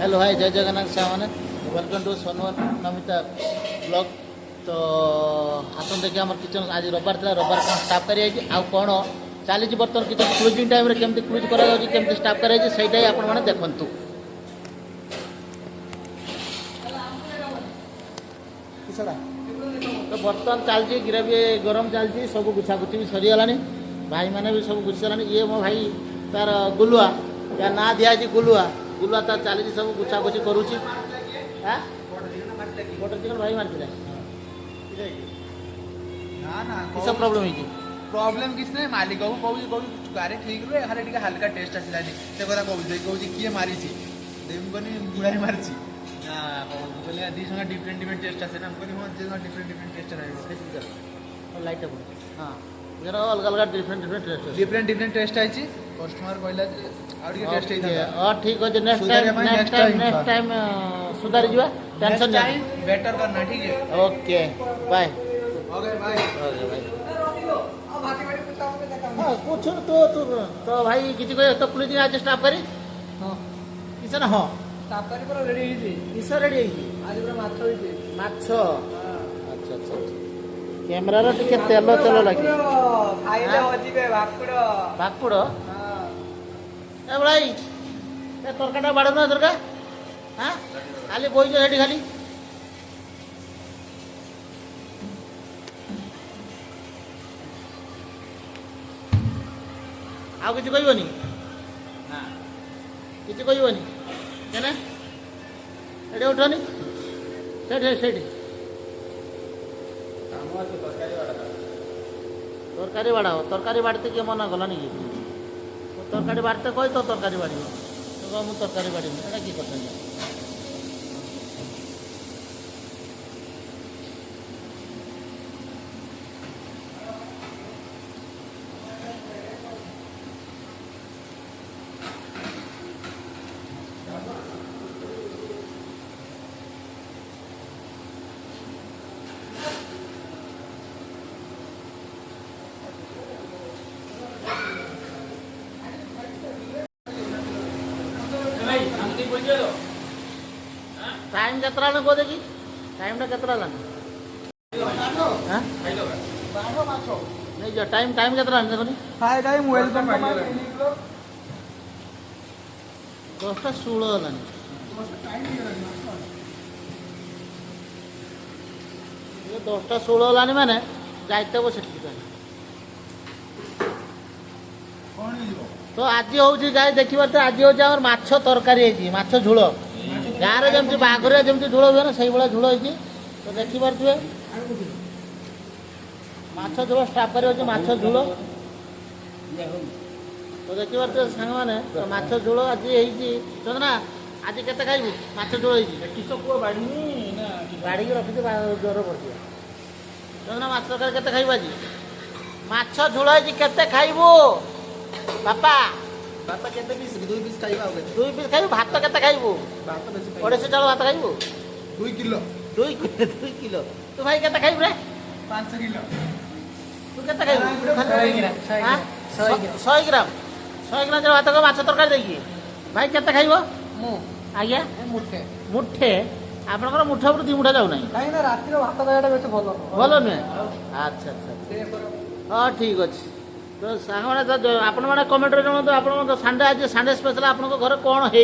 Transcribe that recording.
Hello hi जय जगन्नाथ सामान welcome to Sonwan Namita blog. तो आसन देखिए आम किचन आज रविवार था रविवार कौन स्टाफ कर कौन चली बर्तमान किचन क्लोजिंग टाइम केमती क्लोज कर स्टाफ कर देखु। तो बर्तमान चलती ग्रेवी गरम चलती सब गुछागुछी भी सरीगला भाई मैंने भी सब गुछी सारा। ये मो भाई तार गुलुआ या ना दिखाई गुलुआ गुलुआ तार चली सब गुछागुछी करुच्ची। बटर चिकन भाई मारते सब प्रॉब्लम है प्रॉब्लम किस नहीं मालिक को कहूँ गाड़ी ठीक रुहे खाली टे हल्का टेस्ट आसलानी से कथा कहूँ किए मारी देवी बुढ़ाई मारी दी संगे डिफरेंट डिफरेंट टेस्ट आसे ना डिफरेंट डिफरेंट टेस्ट रहा लाइट हाँ अलग अलग डिफरेंट डिफरेंट टेस्ट आई कस्टमर कहला टेस्ट ठीक अच्छे नेक्स्ट टाइम सुधारी जा टेंशन नहीं बेटर करना ठीक है ओके बाय ओके बाय हाँ पूछ तो भाई किसी को तो पुलिस आज स्टाफ करी किसे ना हाँ स्टाफ करी पर रेडी है किसे रेडी है आज पूरा माछ होई माछ अच्छा अच्छा कैमरा रो टिके तेल तेल लगी खाइले होजिबे भाकुड़ भाकुड़ ए भाई ए तरकाटा बाड़ ना दरका हां खाली बोई जो हेडी खाली आउ किसी कहबनी ना किसी कहबनी केना एडे उठनी सेठ तरकारी बाड़ा तरकारी बाड़ते किए मना कलानी कि तरकारी बाड़ते कही तो तरकारी बाड़ तो मुझे तरकारी बाड़ी एटा कि करते टाइम केतरा को देखी टाइम केतरा नहीं जो टाइम टाइम केतरा देखनी हाय टाइम वेलकम 10टा 16 हलानी ये 10टा 16 हलानी माने जाइते बो सेठी तो आज हूँ गाय देखिए तो आज हूँ आम माछ तरकारी माछ झोल गाँव जमी बाघरिया जमी झोल हुए ना से भाया झोल होती तो देखिपे माछ झोल स्टाफ कर माछ झोल तो देखिपे सांग मैंने तो माछ झोल आज चंदना आज के खाइबू माछ झोल बाड़ी रखी ज्वर पड़ती चंदना माछ तरकारी के खाइबू आज माछ झोल के खाइबू बापा बापा केते पीस 2 पीस खाइबा 2 पीस खाइबू भात केते खाइबू भात बेसी 250 चाउल भात खाइबू 2 किलो 2 किलो तू भाई केते खाइबू रे 5 किलो तू केते खाइबू 100 ग्राम जो भात को माछ तरकारी देकी भाई केते खाइबो मु आज्ञा मुठे मुठे आपनकर मुठा पर 2 मुठा जाउ नाही काई ना रात्री भात खाइबाटा बेसी भलो भलो नुहे अच्छा अच्छा हाँ ठीक अच्छे तो सांग मैंने आपण मैंने कमेंट जनातु आप संडे आज संडे स्पेशल आप घर कौन है